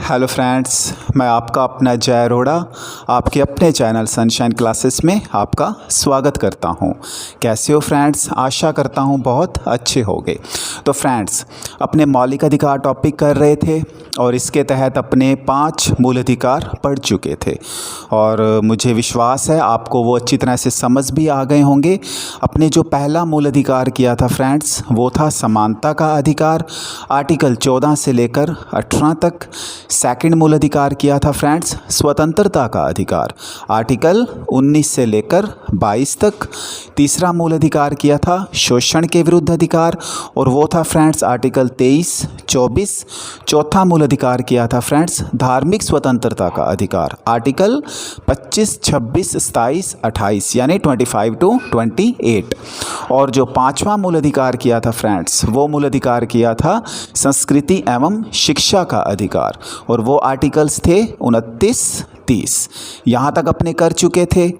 Hello friends, मैं आपका अपना जय अरोड़ा आपके अपने चैनल सनशाइन क्लासेस में आपका स्वागत करता हूं। कैसे हो फ्रेंड्स? आशा करता हूं बहुत अच्छे होंगे। तो फ्रेंड्स, अपने मौलिक अधिकार टॉपिक कर रहे थे और इसके तहत अपने 5 मूल अधिकार पढ़ चुके थे और मुझे विश्वास है आपको वो अच्छी तरह से समझ भी आ गए होंगे। अपने जो पहला मूल अधिकार किया था फ्रेंड्स, वो था समानता का अधिकार, आर्टिकल 14 से लेकर 18 तक। सेकंड मूल अधिकार किया था फ्रेंड्स स्वतंत्रता का अधिकार, आर्टिकल 19 से लेकर 22 तक। तीसरा मूल अधिकार किया था शोषण के विरुद्ध अधिकार और वो था फ्रेंड्स आर्टिकल 23, 24। चौथा मूल अधिकार किया था फ्रेंड्स धार्मिक स्वतंत्रता का अधिकार, आर्टिकल 25, 26, 27, 28 यानी 25 to 28। और जो पांचवा मूल अधिकार किया था फ्रेंड्स, वो मूल अधिकार किया था संस्कृति एवं शिक्षा का अधिकार और वो आर्टिकल्स थे 29, 30। यहाँ तक अपने कर चुके थे।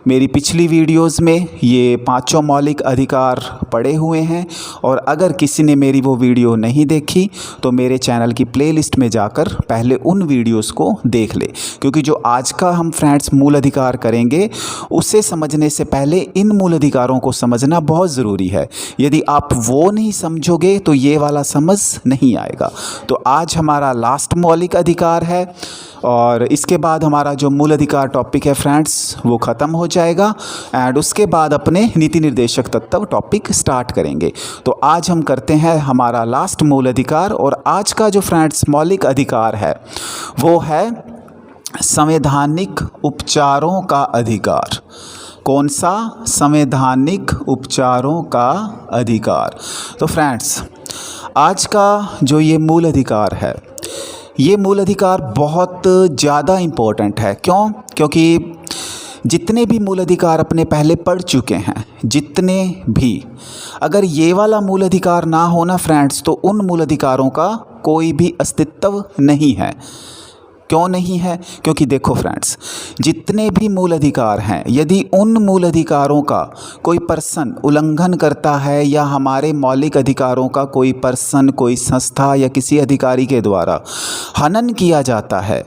मेरी पिछली वीडियोस में ये पांचों मौलिक अधिकार पढ़े हुए हैं और अगर किसी ने मेरी वो वीडियो नहीं देखी तो मेरे चैनल की प्लेलिस्ट में जाकर पहले उन वीडियोस को देख ले, क्योंकि जो आज का हम फ्रेंड्स मूल अधिकार करेंगे उसे समझने से पहले इन मूल अधिकारों को समझना बहुत ज़रूरी है। यदि आप वो नहीं समझोगे तो ये वाला समझ नहीं आएगा। तो आज हमारा लास्ट मौलिक अधिकार है और इसके बाद हमारा जो मूल अधिकार टॉपिक है फ्रेंड्स वो ख़त्म हो जाएगा एंड उसके बाद अपने नीति निर्देशक तत्व टॉपिक स्टार्ट करेंगे। तो आज हम करते हैं हमारा लास्ट मूल अधिकार और आज का जो फ्रेंड्स मौलिक अधिकार है वो है संवैधानिक उपचारों का अधिकार। कौन सा? संवैधानिक उपचारों का अधिकार। तो फ्रेंड्स, आज का जो ये मूल अधिकार है, ये मूल अधिकार बहुत ज़्यादा इम्पोर्टेंट है। क्यों? क्योंकि जितने भी मूल अधिकार अपने पहले पढ़ चुके हैं, जितने भी, अगर ये वाला मूल अधिकार ना होना फ्रेंड्स तो उन मूल अधिकारों का कोई भी अस्तित्व नहीं है। क्यों नहीं है? क्योंकि देखो फ्रेंड्स, जितने भी मूल अधिकार हैं, यदि उन मूल अधिकारों का कोई पर्सन उल्लंघन करता है या हमारे मौलिक अधिकारों का कोई पर्सन, कोई संस्था या किसी अधिकारी के द्वारा हनन किया जाता है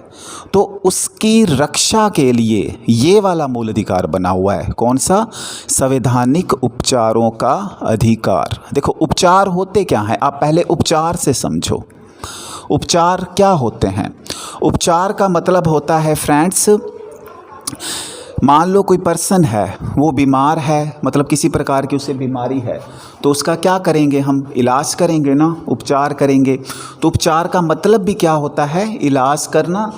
तो उसकी रक्षा के लिए ये वाला मूल अधिकार बना हुआ है। कौन सा? संवैधानिक उपचारों का अधिकार। देखो, उपचार होते क्या हैं? आप पहले उपचार से समझो। उपचार क्या होते हैं? उपचार का मतलब होता है फ्रेंड्स, मान लो कोई पर्सन है, वो बीमार है, मतलब किसी प्रकार की उसे बीमारी है, तो उसका क्या करेंगे? हम इलाज करेंगे ना, उपचार करेंगे। तो उपचार का मतलब भी क्या होता है? इलाज करना।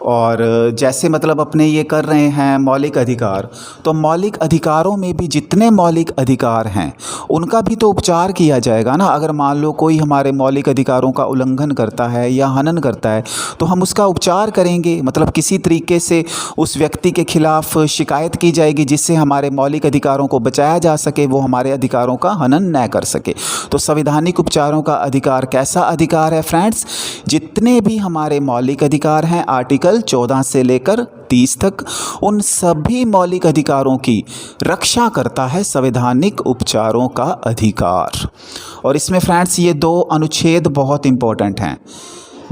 और जैसे मतलब अपने ये कर रहे हैं मौलिक अधिकार, तो मौलिक अधिकारों में भी जितने मौलिक अधिकार हैं उनका भी तो उपचार किया जाएगा ना। अगर मान लो कोई हमारे मौलिक अधिकारों का उल्लंघन करता है या हनन करता है तो हम उसका उपचार करेंगे, मतलब किसी तरीके से उस व्यक्ति के खिलाफ शिकायत की जाएगी जिससे हमारे मौलिक अधिकारों को बचाया जा सके, वो हमारे अधिकारों का हनन न कर सके। तो संवैधानिक उपचारों का अधिकार कैसा अधिकार है फ्रेंड्स? जितने भी हमारे मौलिक अधिकार हैं आर्टिकल 14 से लेकर 30 तक, उन सभी मौलिक अधिकारों की रक्षा करता है संवैधानिक उपचारों का अधिकार। और इसमें फ्रेंड्स ये 2 अनुच्छेद बहुत इंपॉर्टेंट हैं,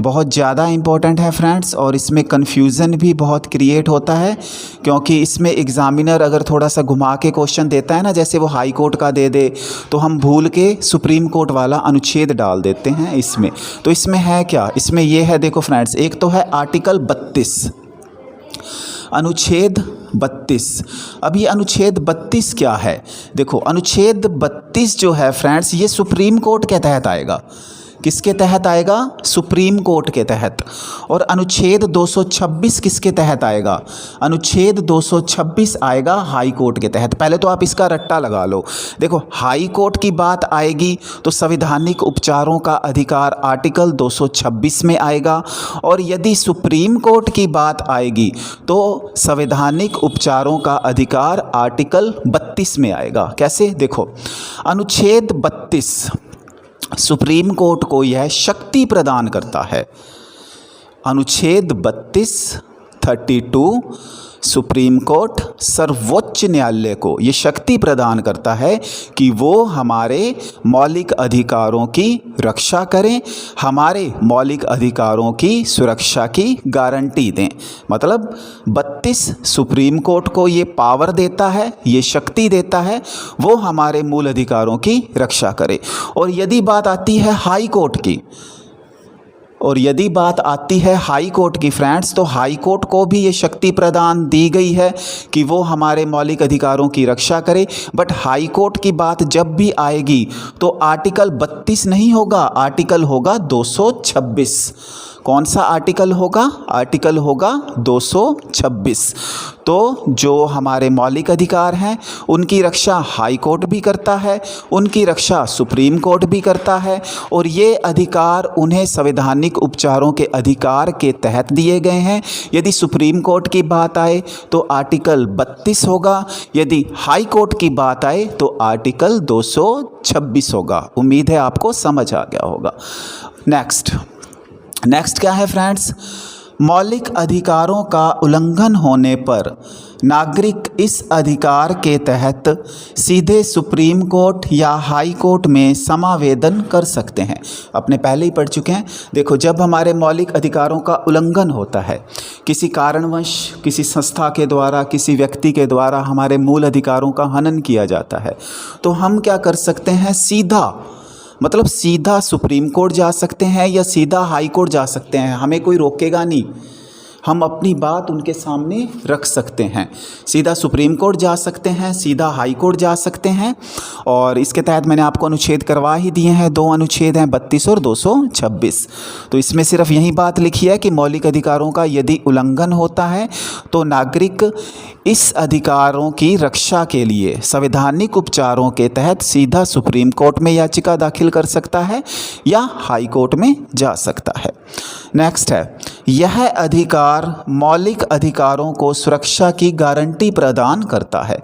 बहुत ज़्यादा इम्पोर्टेंट है फ्रेंड्स। और इसमें कन्फ्यूज़न भी बहुत क्रिएट होता है, क्योंकि इसमें एग्ज़ामिनर अगर थोड़ा सा घुमा के क्वेश्चन देता है ना, जैसे वो हाई कोर्ट का दे दे तो हम भूल के सुप्रीम कोर्ट वाला अनुच्छेद डाल देते हैं इसमें। तो इसमें है क्या? इसमें ये है, देखो फ्रेंड्स, एक तो है आर्टिकल 32, अनुच्छेद 32। अब ये अनुच्छेद 32 क्या है? देखो, अनुच्छेद 32 जो है फ्रेंड्स, ये सुप्रीम कोर्ट के तहत आएगा। किसके तहत आएगा? सुप्रीम कोर्ट के तहत। और अनुच्छेद 226 किसके तहत आएगा? अनुच्छेद 226 आएगा हाई कोर्ट के तहत। पहले तो आप इसका रट्टा लगा लो। देखो, हाई कोर्ट की बात आएगी तो संवैधानिक उपचारों का अधिकार आर्टिकल 226 में आएगा, और यदि सुप्रीम कोर्ट की बात आएगी तो संवैधानिक उपचारों का अधिकार आर्टिकल 32 में आएगा। कैसे? देखो, अनुच्छेद 32 सुप्रीम कोर्ट को यह शक्ति प्रदान करता है। अनुच्छेद 32, 32 सुप्रीम कोर्ट सर्वोच्च न्यायालय को ये शक्ति प्रदान करता है कि वो हमारे मौलिक अधिकारों की रक्षा करें, हमारे मौलिक अधिकारों की सुरक्षा की गारंटी दें। मतलब 32 सुप्रीम कोर्ट को ये पावर देता है, ये शक्ति देता है, वो हमारे मूल अधिकारों की रक्षा करे। और यदि बात आती है हाई कोर्ट की, हाई कोर्ट की फ्रेंड्स, तो हाई कोर्ट को भी ये शक्ति प्रदान दी गई है कि वो हमारे मौलिक अधिकारों की रक्षा करे। बट हाई कोर्ट की बात जब भी आएगी तो आर्टिकल 32 नहीं होगा, आर्टिकल होगा 226। कौन सा आर्टिकल होगा? आर्टिकल होगा 226। तो जो हमारे मौलिक अधिकार हैं उनकी रक्षा हाई कोर्ट भी करता है, उनकी रक्षा सुप्रीम कोर्ट भी करता है, और ये अधिकार उन्हें संवैधानिक उपचारों के अधिकार के तहत दिए गए हैं। यदि सुप्रीम कोर्ट की बात आए तो आर्टिकल 32 होगा, यदि हाई कोर्ट की बात आए तो आर्टिकल 226 होगा। उम्मीद है आपको समझ आ गया होगा। नेक्स्ट क्या है फ्रेंड्स? मौलिक अधिकारों का उल्लंघन होने पर नागरिक इस अधिकार के तहत सीधे सुप्रीम कोर्ट या हाई कोर्ट में समावेदन कर सकते हैं। अपने पहले ही पढ़ चुके हैं। देखो, जब हमारे मौलिक अधिकारों का उल्लंघन होता है, किसी कारणवश किसी संस्था के द्वारा, किसी व्यक्ति के द्वारा हमारे मूल अधिकारों का हनन किया जाता है, तो हम क्या कर सकते हैं? सीधा सुप्रीम कोर्ट जा सकते हैं या सीधा हाई कोर्ट जा सकते हैं। हमें कोई रोकेगा नहीं, हम अपनी बात उनके सामने रख सकते हैं। सीधा सुप्रीम कोर्ट जा सकते हैं, सीधा हाई कोर्ट जा सकते हैं। और इसके तहत मैंने आपको अनुच्छेद करवा ही दिए हैं, 2 अनुच्छेद हैं, 32 और 226। तो इसमें सिर्फ यही बात लिखी है कि मौलिक अधिकारों का यदि उल्लंघन होता है तो नागरिक इस अधिकारों की रक्षा के लिए संवैधानिक उपचारों के तहत सीधा सुप्रीम कोर्ट में याचिका दाखिल कर सकता है या हाई कोर्ट में जा सकता है। नेक्स्ट है, यह अधिकार मौलिक अधिकारों को सुरक्षा की गारंटी प्रदान करता है।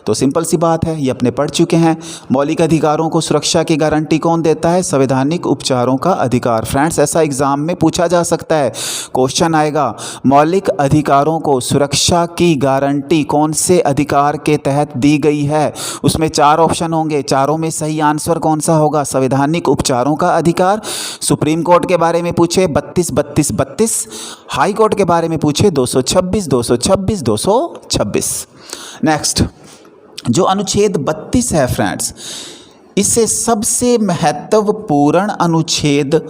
तो सिंपल सी बात है, ये अपने पढ़ चुके हैं। मौलिक अधिकारों को सुरक्षा की गारंटी कौन देता है? संवैधानिक उपचारों का अधिकार। फ्रेंड्स, ऐसा एग्जाम में पूछा जा सकता है, क्वेश्चन आएगा, मौलिक अधिकारों को सुरक्षा की गारंटी कौन से अधिकार के तहत दी गई है? उसमें 4 ऑप्शन होंगे, चारों में सही आंसर कौन सा होगा? संवैधानिक उपचारों का अधिकार। सुप्रीम कोर्ट के बारे में पूछे 32, हाई कोर्ट के बारे में पूछे 226। नेक्स्ट, जो अनुच्छेद 32 है फ्रेंड्स, इसे सबसे महत्वपूर्ण अनुच्छेद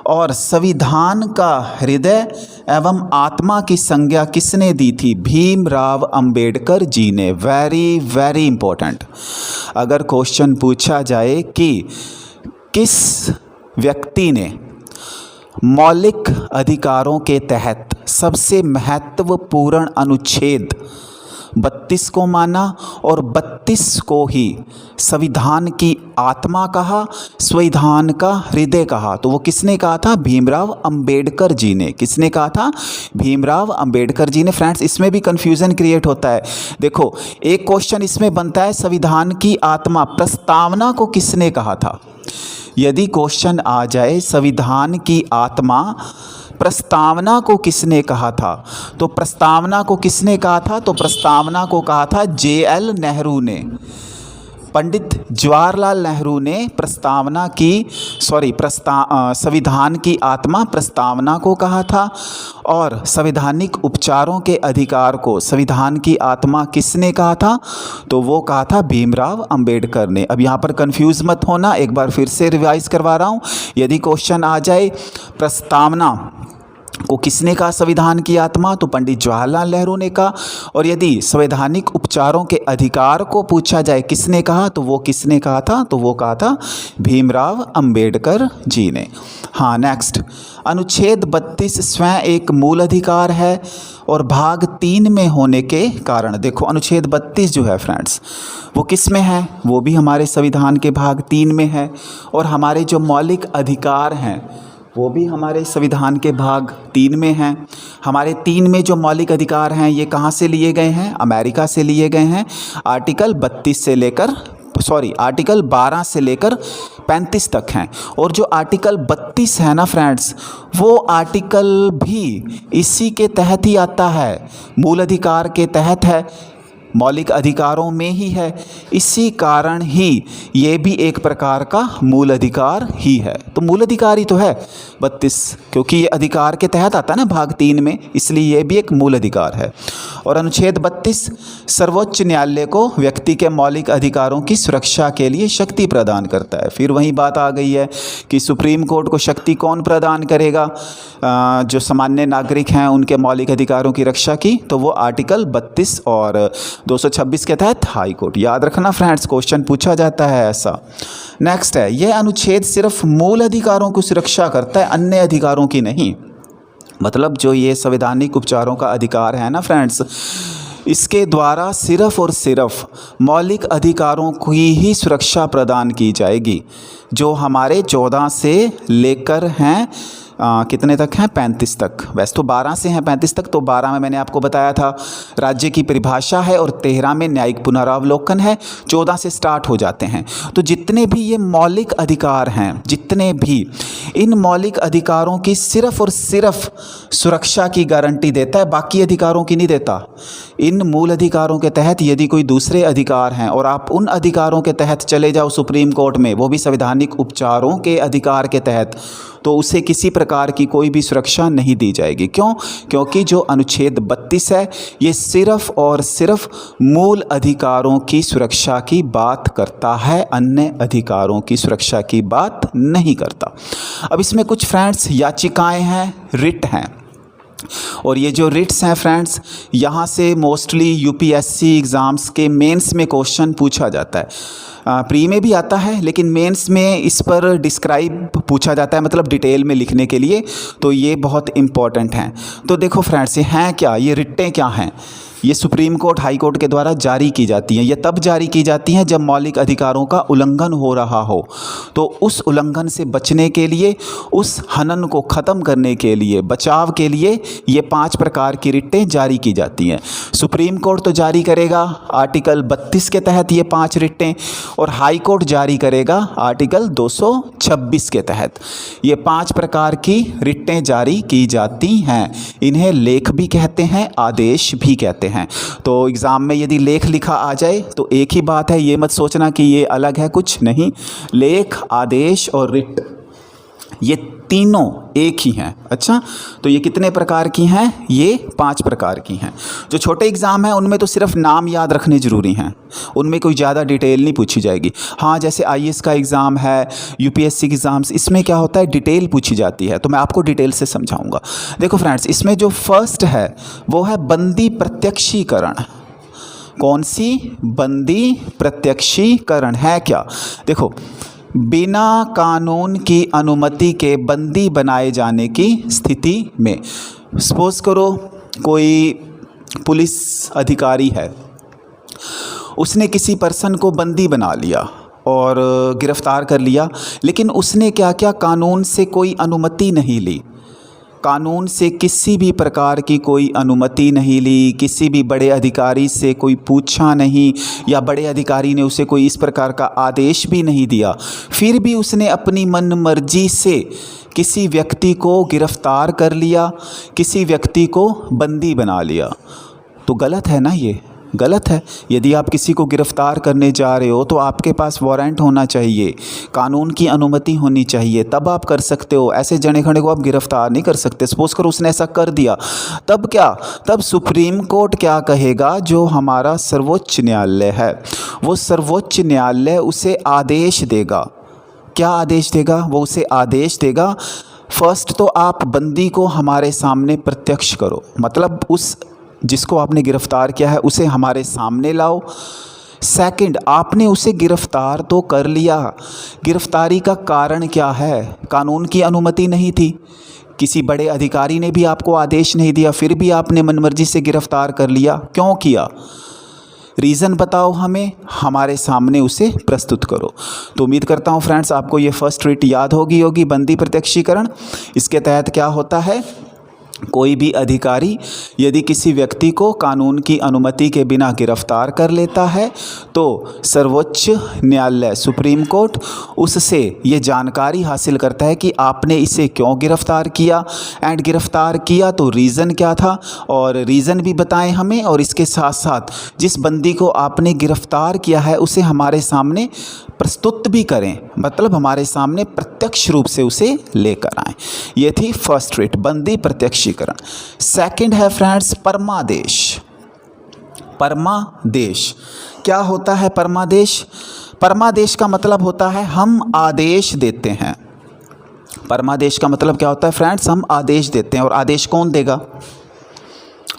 और संविधान का हृदय एवं आत्मा की संज्ञा किसने दी थी? भीमराव अंबेडकर जी ने। Very important. अगर क्वेश्चन पूछा जाए कि किस व्यक्ति ने मौलिक अधिकारों के तहत सबसे महत्वपूर्ण अनुच्छेद 32 को माना और 32 को ही संविधान की आत्मा कहा, संविधान का हृदय कहा, तो वो किसने कहा था? भीमराव अंबेडकर जी ने। किसने कहा था? भीमराव अंबेडकर जी ने। फ्रेंड्स, इसमें भी कंफ्यूजन क्रिएट होता है। देखो, एक क्वेश्चन इसमें बनता है, संविधान की आत्मा प्रस्तावना को किसने कहा था? यदि क्वेश्चन आ जाए संविधान की आत्मा प्रस्तावना को किसने कहा था, तो प्रस्तावना को किसने कहा था? तो प्रस्तावना को कहा था JL नेहरू ने। पंडित जवाहरलाल नेहरू ने संविधान की आत्मा प्रस्तावना को कहा था। और संवैधानिक उपचारों के अधिकार को संविधान की आत्मा किसने कहा था? तो वो कहा था भीमराव अंबेडकर ने। अब यहाँ पर कंफ्यूज मत होना, एक बार फिर से रिवाइज करवा रहा हूँ। यदि क्वेश्चन आ जाए प्रस्तावना को किसने कहा संविधान की आत्मा, तो पंडित जवाहरलाल नेहरू ने कहा। और यदि संवैधानिक उपचारों के अधिकार को पूछा जाए किसने कहा, तो वो किसने कहा था? तो वो कहा था भीमराव अंबेडकर जी ने। हाँ, नेक्स्ट, अनुच्छेद 32 स्वयं एक मूल अधिकार है और भाग 3 में होने के कारण, देखो अनुच्छेद 32 जो है फ्रेंड्स, वो किस में है? वो भी हमारे संविधान के भाग 3 में है। और हमारे जो मौलिक अधिकार हैं वो भी हमारे संविधान के भाग 3 में हैं। हमारे 3 में जो मौलिक अधिकार हैं ये कहाँ से लिए गए हैं? अमेरिका से लिए गए हैं। आर्टिकल 32 से लेकर आर्टिकल 12 से लेकर 35 तक हैं। और जो आर्टिकल 32 है ना फ्रेंड्स, वो आर्टिकल भी इसी के तहत ही आता है, मूल अधिकार के तहत है, मौलिक अधिकारों में ही है। इसी कारण ही ये भी एक प्रकार का मूल अधिकार ही है। तो मूल अधिकार ही तो है 32, क्योंकि ये अधिकार के तहत आता है ना भाग 3 में, इसलिए ये भी एक मूल अधिकार है। और अनुच्छेद 32 सर्वोच्च न्यायालय को व्यक्ति के मौलिक अधिकारों की सुरक्षा के लिए शक्ति प्रदान करता है। फिर वही बात आ गई है कि सुप्रीम कोर्ट को शक्ति कौन प्रदान करेगा? जो सामान्य नागरिक हैं उनके मौलिक अधिकारों की रक्षा की, तो वो आर्टिकल 32 और 226 के तहत हाई कोर्ट। याद रखना फ्रेंड्स, क्वेश्चन पूछा जाता है ऐसा। नेक्स्ट है, यह अनुच्छेद सिर्फ मूल अधिकारों की सुरक्षा करता है, अन्य अधिकारों की नहीं। मतलब जो ये संवैधानिक उपचारों का अधिकार है ना फ्रेंड्स, इसके द्वारा सिर्फ और सिर्फ मौलिक अधिकारों की ही सुरक्षा प्रदान की जाएगी, जो हमारे 14 से लेकर हैं कितने तक हैं? 35 तक। वैसे तो 12 से हैं 35 तक, तो 12 में मैंने आपको बताया था राज्य की परिभाषा है, और 13 में न्यायिक पुनरावलोकन है, 14 से स्टार्ट हो जाते हैं। तो जितने भी ये मौलिक अधिकार हैं, जितने भी, इन मौलिक अधिकारों की सिर्फ और सिर्फ सुरक्षा की गारंटी देता है, बाकी अधिकारों की नहीं देता। इन मूल अधिकारों के तहत यदि कोई दूसरे अधिकार हैं और आप उन अधिकारों के तहत चले जाओ सुप्रीम कोर्ट में, वो भी संवैधानिक उपचारों के अधिकार के तहत, तो उसे किसी प्रकार की कोई भी सुरक्षा नहीं दी जाएगी। क्यों? क्योंकि जो अनुच्छेद 32 है ये सिर्फ और सिर्फ मूल अधिकारों की सुरक्षा की बात करता है, अन्य अधिकारों की सुरक्षा की बात नहीं करता। अब इसमें कुछ फ्रेंड्स याचिकाएं हैं, रिट हैं, और ये जो रिट्स हैं फ्रेंड्स, यहाँ से मोस्टली यूपीएससी एग्ज़ाम्स के मेंस में क्वेश्चन पूछा जाता है। प्री में भी आता है, लेकिन मेंस में इस पर डिस्क्राइब पूछा जाता है, मतलब डिटेल में लिखने के लिए, तो ये बहुत इम्पॉर्टेंट हैं। तो देखो फ्रेंड्स, ये हैं क्या, ये रिटें क्या हैं? ये सुप्रीम कोर्ट, हाई कोर्ट के द्वारा जारी की जाती हैं। ये तब जारी की जाती हैं जब मौलिक अधिकारों का उल्लंघन हो रहा हो। तो उस उल्लंघन से बचने के लिए, उस हनन को ख़त्म करने के लिए, बचाव के लिए ये 5 प्रकार की रिटें जारी की जाती हैं। सुप्रीम कोर्ट तो जारी करेगा आर्टिकल 32 के तहत ये 5 रिटें, और हाई कोर्ट जारी करेगा आर्टिकल 226 के तहत। ये 5 प्रकार की रिटें जारी की जाती हैं। इन्हें लेख भी कहते हैं, आदेश भी कहते हैं। तो एग्ज़ाम में यदि लेख लिखा आ जाए तो एक ही बात है, ये मत सोचना कि ये अलग है, कुछ नहीं। लेख, आदेश और रिट, ये तीनों एक ही हैं। अच्छा, तो ये कितने प्रकार की हैं? ये 5 प्रकार की हैं। जो छोटे एग्ज़ाम हैं उनमें तो सिर्फ नाम याद रखने ज़रूरी हैं, उनमें कोई ज़्यादा डिटेल नहीं पूछी जाएगी। हाँ, जैसे आईएएस का एग्ज़ाम है, यूपीएससी के एग्ज़ाम्स, इसमें क्या होता है, डिटेल पूछी जाती है, तो मैं आपको डिटेल से समझाऊंगा। देखो फ्रेंड्स, इसमें जो फर्स्ट है वो है बंदी प्रत्यक्षीकरण। कौन सी? बंदी प्रत्यक्षीकरण है क्या? देखो, बिना कानून की अनुमति के बंदी बनाए जाने की स्थिति में, सपोज करो कोई पुलिस अधिकारी है, उसने किसी पर्सन को बंदी बना लिया और गिरफ्तार कर लिया, लेकिन उसने क्या क्या, कानून से कोई अनुमति नहीं ली, कानून से किसी भी प्रकार की कोई अनुमति नहीं ली, किसी भी बड़े अधिकारी से कोई पूछा नहीं, या बड़े अधिकारी ने उसे कोई इस प्रकार का आदेश भी नहीं दिया, फिर भी उसने अपनी मन मर्जी से किसी व्यक्ति को गिरफ्तार कर लिया, किसी व्यक्ति को बंदी बना लिया, तो गलत है ना? ये गलत है। यदि आप किसी को गिरफ्तार करने जा रहे हो तो आपके पास वारंट होना चाहिए, कानून की अनुमति होनी चाहिए, तब आप कर सकते हो। ऐसे जने खड़े को आप गिरफ्तार नहीं कर सकते। सपोज करो उसने ऐसा कर दिया, तब क्या? तब सुप्रीम कोर्ट क्या कहेगा? जो हमारा सर्वोच्च न्यायालय है, वो सर्वोच्च न्यायालय उसे आदेश देगा। क्या आदेश देगा? वो उसे आदेश देगा, फर्स्ट तो आप बंदी को हमारे सामने प्रत्यक्ष करो, मतलब उस जिसको आपने गिरफ़्तार किया है उसे हमारे सामने लाओ। सेकंड, आपने उसे गिरफ़्तार तो कर लिया, गिरफ़्तारी का कारण क्या है? कानून की अनुमति नहीं थी, किसी बड़े अधिकारी ने भी आपको आदेश नहीं दिया, फिर भी आपने मनमर्जी से गिरफ़्तार कर लिया। क्यों किया? रीज़न बताओ हमें, हमारे सामने उसे प्रस्तुत करो। तो उम्मीद करता हूँ फ्रेंड्स आपको ये फर्स्ट रिट याद होगी बंदी प्रत्यक्षीकरण। इसके तहत क्या होता है? कोई भी अधिकारी यदि किसी व्यक्ति को कानून की अनुमति के बिना गिरफ्तार कर लेता है तो सर्वोच्च न्यायालय सुप्रीम कोर्ट उससे ये जानकारी हासिल करता है कि आपने इसे क्यों गिरफ्तार किया, एंड गिरफ्तार किया तो रीज़न क्या था, और रीज़न भी बताएं हमें, और इसके साथ साथ जिस बंदी को आपने गिरफ्तार किया है उसे हमारे सामने प्रस्तुत भी करें, मतलब हमारे सामने प्रत्यक्ष रूप से उसे लेकर आएं। ये थी फर्स्ट रिट, बंदी प्रत्यक्षीकरण। सेकंड है फ्रेंड्स परमादेश। परमादेश क्या होता है? परमादेश, परमादेश का मतलब होता है हम आदेश देते हैं। परमादेश का मतलब क्या होता है फ्रेंड्स? हम आदेश देते हैं। और आदेश कौन देगा?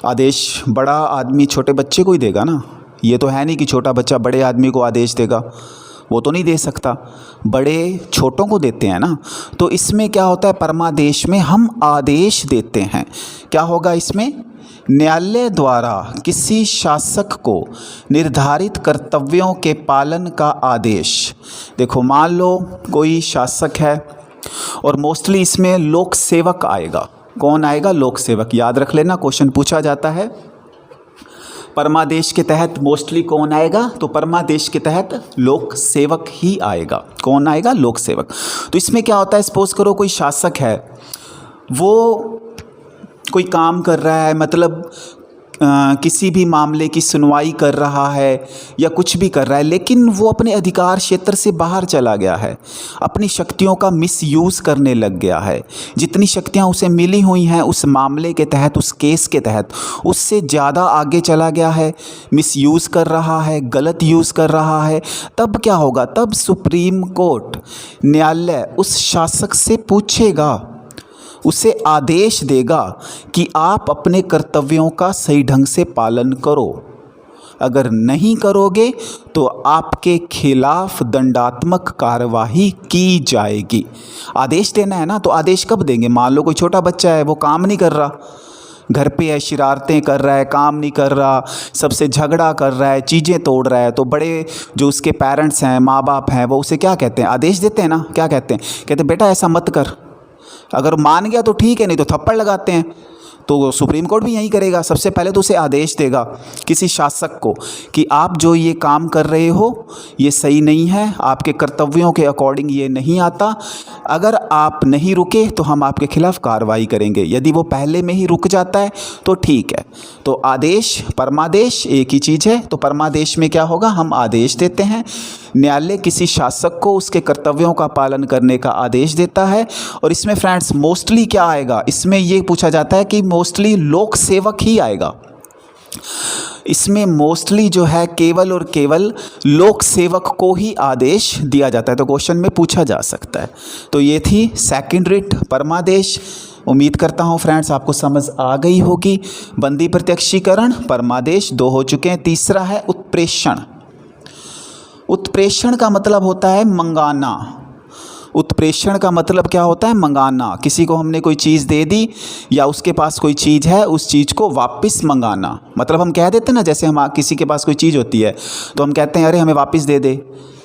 आदेश बड़ा आदमी छोटे बच्चे को ही देगा ना। ये तो है नहीं कि छोटा बच्चा बड़े आदमी को आदेश देगा, वो तो नहीं दे सकता, बड़े छोटों को देते हैं ना। तो इसमें क्या होता है? परमादेश में हम आदेश देते हैं। क्या होगा इसमें? न्यायालय द्वारा किसी शासक को निर्धारित कर्तव्यों के पालन का आदेश। देखो मान लो कोई शासक है और मोस्टली इसमें लोक सेवक आएगा। कौन आएगा? लोक सेवक। याद रख लेना, क्वेश्चन पूछा जाता है परमादेश के तहत मोस्टली कौन आएगा? तो परमादेश के तहत लोक सेवक ही आएगा। कौन आएगा? लोक सेवक। तो इसमें क्या होता है? सपोज करो कोई शासक है, वो कोई काम कर रहा है, मतलब किसी भी मामले की सुनवाई कर रहा है या कुछ भी कर रहा है, लेकिन वो अपने अधिकार क्षेत्र से बाहर चला गया है, अपनी शक्तियों का मिसयूज़ करने लग गया है। जितनी शक्तियां उसे मिली हुई हैं उस मामले के तहत, उस केस के तहत, उससे ज़्यादा आगे चला गया है, मिसयूज़ कर रहा है, गलत यूज़ कर रहा है। तब क्या होगा? तब सुप्रीम कोर्ट न्यायालय उस शासक से पूछेगा, उसे आदेश देगा कि आप अपने कर्तव्यों का सही ढंग से पालन करो। अगर नहीं करोगे तो आपके खिलाफ दंडात्मक कार्यवाही की जाएगी। आदेश देना है ना, तो आदेश कब देंगे? मान लो कोई छोटा बच्चा है, वो काम नहीं कर रहा, घर पे है, शरारतें कर रहा है, काम नहीं कर रहा, सबसे झगड़ा कर रहा है, चीज़ें तोड़ रहा है, तो बड़े जो उसके पेरेंट्स हैं, माँ बाप हैं, वो उसे क्या कहते हैं? आदेश देते हैं ना। क्या कहते हैं? कहते हैं बेटा ऐसा मत कर। अगर मान गया तो ठीक है, नहीं तो थप्पड़ लगाते हैं। तो सुप्रीम कोर्ट भी यही करेगा। सबसे पहले तो उसे आदेश देगा किसी शासक को कि आप जो ये काम कर रहे हो ये सही नहीं है, आपके कर्तव्यों के अकॉर्डिंग ये नहीं आता। अगर आप नहीं रुके तो हम आपके खिलाफ कार्रवाई करेंगे। यदि वो पहले में ही रुक जाता है तो ठीक है। तो आदेश, परमादेश एक ही चीज़ है। तो परमादेश में क्या होगा? हम आदेश देते हैं, न्यायालय किसी शासक को उसके कर्तव्यों का पालन करने का आदेश देता है। और इसमें फ्रेंड्स मोस्टली क्या आएगा? इसमें ये पूछा जाता है कि मोस्टली लोक सेवक ही आएगा। इसमें मोस्टली जो है केवल और केवल लोक सेवक को ही आदेश दिया जाता है। तो क्वेश्चन में पूछा जा सकता है। तो ये थी सेकंड रिट, परमादेश। उम्मीद करता हूँ फ्रेंड्स आपको समझ आ गई होगी। बंदी प्रत्यक्षीकरण, परमादेश 2 हो चुके हैं। तीसरा है उत्प्रेषण। उत्प्रेषण का मतलब होता है मंगाना। उत्प्रेषण का मतलब क्या होता है? मंगाना। किसी को हमने कोई चीज़ दे दी या उसके पास कोई चीज़ है, उस चीज़ को वापस मंगाना। मतलब हम कह देते हैं ना, जैसे हम किसी के पास कोई चीज़ होती है तो हम कहते हैं अरे हमें वापस दे दे,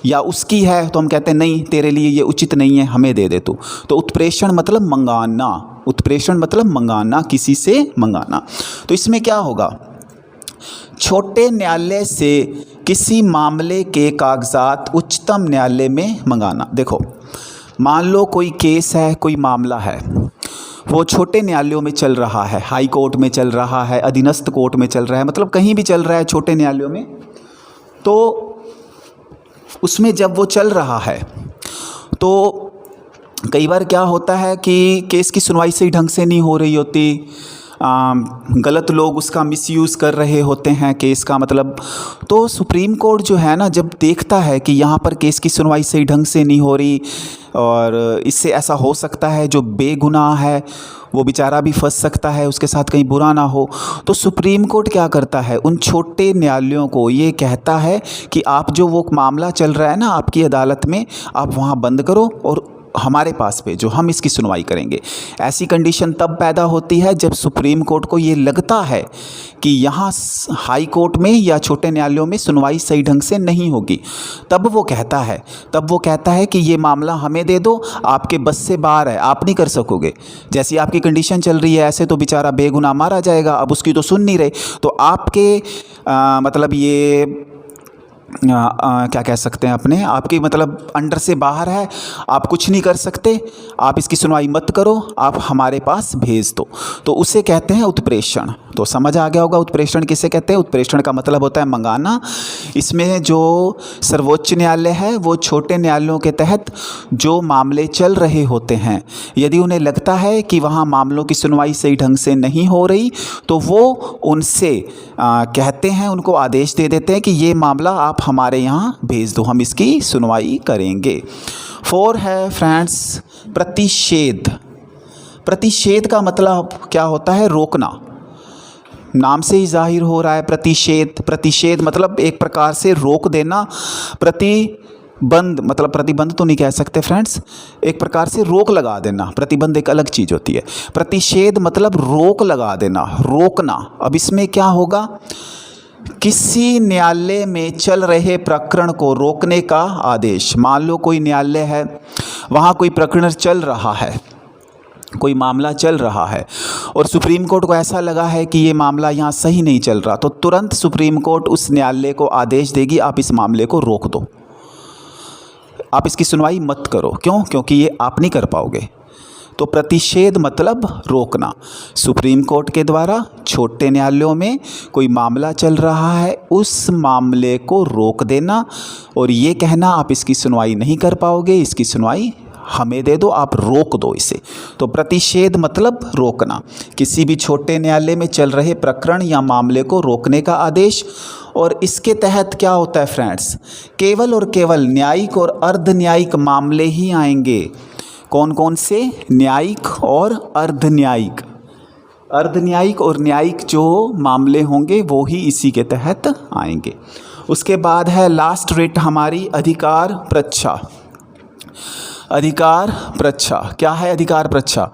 या उसकी है तो हम कहते हैं नहीं तेरे लिए ये उचित नहीं है, हमें दे दे तू। तो उत्प्रेषण मतलब मंगाना। उत्प्रेषण मतलब मंगाना, किसी से मंगाना। तो इसमें क्या होगा? छोटे न्यायालय से किसी मामले के कागजात उच्चतम न्यायालय में मंगाना। देखो मान लो कोई केस है, कोई मामला है, वो छोटे न्यायालयों में चल रहा है, हाई कोर्ट में चल रहा है, अधीनस्थ कोर्ट में चल रहा है, मतलब कहीं भी चल रहा है छोटे न्यायालयों में। तो उसमें जब वो चल रहा है तो कई बार क्या होता है कि केस की सुनवाई सही ढंग से नहीं हो रही होती, गलत लोग उसका मिसयूज़ कर रहे होते हैं केस का, मतलब। तो सुप्रीम कोर्ट जो है ना, जब देखता है कि यहाँ पर केस की सुनवाई सही ढंग से नहीं हो रही और इससे ऐसा हो सकता है जो बेगुनाह है वो बेचारा भी फंस सकता है, उसके साथ कहीं बुरा ना हो, तो सुप्रीम कोर्ट क्या करता है? उन छोटे न्यायालयों को ये कहता है कि आप जो वो मामला चल रहा है ना आपकी अदालत में, आप वहाँ बंद करो और हमारे पास भेजो, हम इसकी सुनवाई करेंगे। ऐसी कंडीशन तब पैदा होती है जब सुप्रीम कोर्ट को ये लगता है कि यहाँ हाई कोर्ट में या छोटे न्यायालयों में सुनवाई सही ढंग से नहीं होगी। तब वो कहता है कि ये मामला हमें दे दो, आपके बस से बाहर है, आप नहीं कर सकोगे। जैसी आपकी कंडीशन चल रही है ऐसे तो बेचारा बेगुनाह मारा जाएगा, अब उसकी तो सुन नहीं रहे। तो आपके मतलब ये क्या कह सकते हैं अपने आपकी मतलब अंडर से बाहर है, आप कुछ नहीं कर सकते, आप इसकी सुनवाई मत करो, आप हमारे पास भेज दो। तो उसे कहते हैं उत्प्रेषण। तो समझ आ गया होगा उत्प्रेषण किसे कहते हैं। उत्प्रेषण का मतलब होता है मंगाना। इसमें जो सर्वोच्च न्यायालय है वो छोटे न्यायालयों के तहत जो मामले चल रहे होते हैं, यदि उन्हें लगता है कि वहाँ मामलों की सुनवाई सही ढंग से नहीं हो रही तो वो उनसे कहते हैं, उनको आदेश दे देते हैं कि ये मामला आप हमारे यहाँ भेज दो, हम इसकी सुनवाई करेंगे। 4 है फ्रेंड्स प्रतिषेध। प्रतिषेध का मतलब क्या होता है, रोकना। नाम से ही जाहिर हो रहा है प्रतिषेध। प्रतिषेध मतलब एक प्रकार से रोक देना। प्रतिबंध मतलब प्रतिबंध तो नहीं कह सकते फ्रेंड्स, एक प्रकार से रोक लगा देना। प्रतिबंध एक अलग चीज़ होती है। प्रतिषेध मतलब रोक लगा देना, रोकना। अब इसमें क्या होगा, किसी न्यायालय में चल रहे प्रकरण को रोकने का आदेश। मान लो कोई न्यायालय है, वहाँ कोई प्रकरण चल रहा है, कोई मामला चल रहा है और सुप्रीम कोर्ट को ऐसा लगा है कि ये मामला यहाँ सही नहीं चल रहा, तो तुरंत सुप्रीम कोर्ट उस न्यायालय को आदेश देगी, आप इस मामले को रोक दो, आप इसकी सुनवाई मत करो। क्यों? क्योंकि ये आप नहीं कर पाओगे। तो प्रतिषेध मतलब रोकना। सुप्रीम कोर्ट के द्वारा छोटे न्यायालयों में कोई मामला चल रहा है, उस मामले को रोक देना और ये कहना आप इसकी सुनवाई नहीं कर पाओगे, इसकी सुनवाई हमें दे दो, आप रोक दो इसे। तो प्रतिषेध मतलब रोकना। किसी भी छोटे न्यायालय में चल रहे प्रकरण या मामले को रोकने का आदेश। और इसके तहत क्या होता है फ्रेंड्स, केवल और केवल न्यायिक और अर्ध न्यायिक मामले ही आएंगे। कौन कौन से? न्यायिक और अर्ध न्यायिक। अर्ध न्यायिक और न्यायिक जो मामले होंगे वो ही इसी के तहत आएंगे। उसके बाद है लास्ट रिट हमारी अधिकार प्रच्छा। अधिकार प्रच्छा क्या है? अधिकार प्रच्छा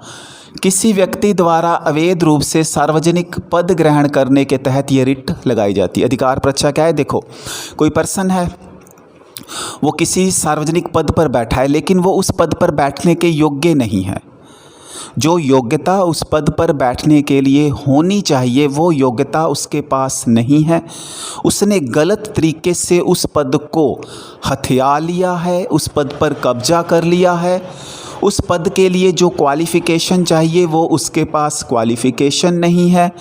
किसी व्यक्ति द्वारा अवैध रूप से सार्वजनिक पद ग्रहण करने के तहत ये रिट लगाई जाती है। अधिकार प्रच्छा क्या है? देखो, कोई पर्सन है, वो किसी सार्वजनिक पद पर बैठा है लेकिन वो उस पद पर बैठने के योग्य नहीं है। जो योग्यता उस पद पर बैठने के लिए होनी चाहिए वो योग्यता उसके पास नहीं है। उसने गलत तरीके से उस पद को हथिया लिया है, उस पद पर कब्जा कर लिया है। उस पद के लिए जो क्वालिफ़िकेशन चाहिए वो उसके पास क्वालिफ़िकेशन नहीं है।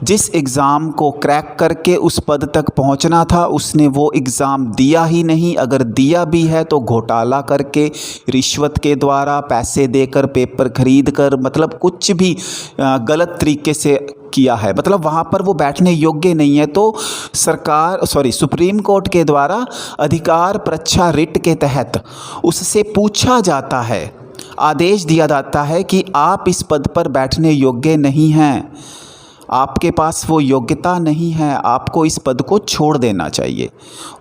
जिस एग्ज़ाम को क्रैक करके उस पद तक पहुंचना था उसने वो एग्ज़ाम दिया ही नहीं, अगर दिया भी है तो घोटाला करके, रिश्वत के द्वारा, पैसे देकर, पेपर खरीद कर, मतलब कुछ भी गलत तरीके से किया है, मतलब वहाँ पर वो बैठने योग्य नहीं है। तो सुप्रीम कोर्ट के द्वारा अधिकार प्रच्छा रिट के तहत उससे पूछा जाता है, आदेश दिया जाता है कि आप इस पद पर बैठने योग्य नहीं हैं, आपके पास वो योग्यता नहीं है, आपको इस पद को छोड़ देना चाहिए।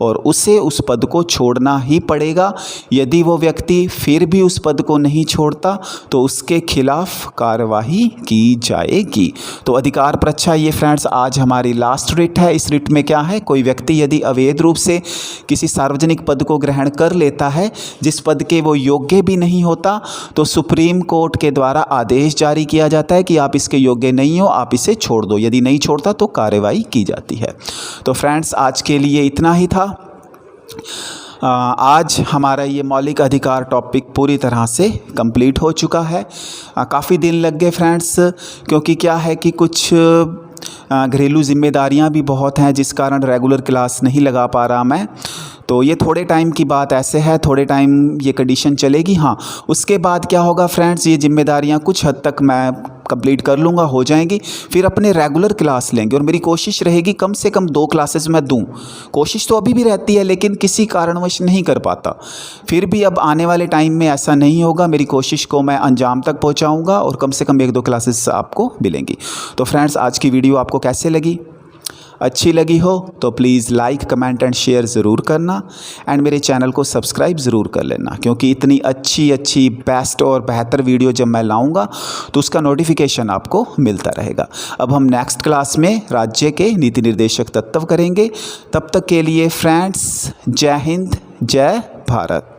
और उसे उस पद को छोड़ना ही पड़ेगा। यदि वो व्यक्ति फिर भी उस पद को नहीं छोड़ता तो उसके खिलाफ कार्यवाही की जाएगी। तो अधिकार प्रच्छा ये फ्रेंड्स आज हमारी लास्ट रिट है। इस रिट में क्या है, कोई व्यक्ति यदि अवैध रूप से किसी सार्वजनिक पद को ग्रहण कर लेता है जिस पद के वो योग्य भी नहीं होता, तो सुप्रीम कोर्ट के द्वारा आदेश जारी किया जाता है कि आप इसके योग्य नहीं हो, आप इसे छोड़ दो। यदि नहीं छोड़ता तो कार्रवाई की जाती है। तो फ्रेंड्स आज के लिए इतना ही था। आज हमारा ये मौलिक अधिकार टॉपिक पूरी तरह से कंप्लीट हो चुका है। काफ़ी दिन लग गए फ्रेंड्स, क्योंकि क्या है कि कुछ घरेलू जिम्मेदारियां भी बहुत हैं जिस कारण रेगुलर क्लास नहीं लगा पा रहा मैं। तो ये थोड़े टाइम की बात ऐसे है, थोड़े टाइम ये कंडीशन चलेगी। हाँ, उसके बाद क्या होगा फ्रेंड्स, ये जिम्मेदारियां कुछ हद तक मैं कंप्लीट कर लूँगा, हो जाएंगी, फिर अपने रेगुलर क्लास लेंगे। और मेरी कोशिश रहेगी कम से कम 2 क्लासेस मैं दूँ। कोशिश तो अभी भी रहती है लेकिन किसी कारणवश नहीं कर पाता। फिर भी अब आने वाले टाइम में ऐसा नहीं होगा, मेरी कोशिश को मैं अंजाम तक पहुँचाऊँगा और कम से कम 1-2 क्लासेस आपको मिलेंगी। तो फ्रेंड्स आज की वीडियो आपको कैसे लगी? अच्छी लगी हो तो please like comment and share ज़रूर करना एंड मेरे चैनल को सब्सक्राइब ज़रूर कर लेना, क्योंकि इतनी अच्छी बेस्ट और बेहतर वीडियो जब मैं लाऊंगा तो उसका नोटिफिकेशन आपको मिलता रहेगा। अब हम नेक्स्ट क्लास में राज्य के नीति निर्देशक तत्व करेंगे। तब तक के लिए फ्रेंड्स, जय हिंद, जय भारत।